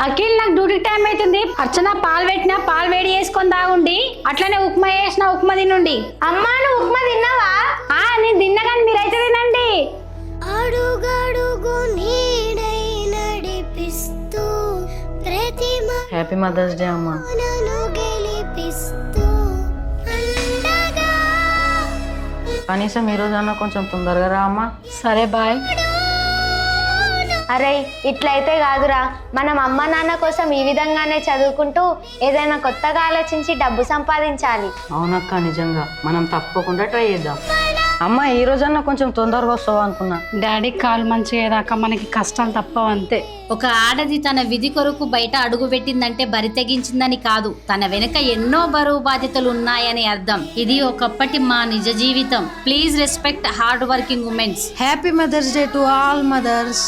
అఖిల్ నాకు duty time అవుతుంది. అర్చన పాలు పెట్టినా పాలు వేడి చేసుకొని తాగుండి. అట్లనే ఉప్మా చేసిన ఉప్మా తినండి. అమ్మా నువ్వు ఉప్మా తిన్నావా? నేను తిన్నా కానీ మీరైతే తినండి. హ్యాపీ మదర్స్ డే అమ్మా. కనీసం ఈ రోజన్నా కొంచెం తొందరగా రా అమ్మా. సరే బాయ్. అరే ఇట్లయితే కాదురా, మనం అమ్మ నాన్న కోసం ఈ విధంగానే చదువుకుంటూ ఏదైనా కొత్తగా ఆలోచించి డబ్బు సంపాదించాలి. అవునక్క, నిజంగా మనం తప్పకుండా ట్రై చేద్దాం. అమ్మ ఈ రోజన్నా కొంచెం తొందరగా వస్తావు అనుకున్నా. డాడీ కాలు మంచిగా మనకి కష్టాలు తప్పవు అంతే. ఒక ఆడది తన విధి కొరకు బయట అడుగు పెట్టిందంటే బరి తెగించిందని కాదు, తన వెనుక ఎన్నో బరువు బాధ్యతలు ఉన్నాయని అర్థం. ఇది ఒకప్పటి మా నిజ జీవితం. Please respect hard working womens. Happy mothers day to all mothers.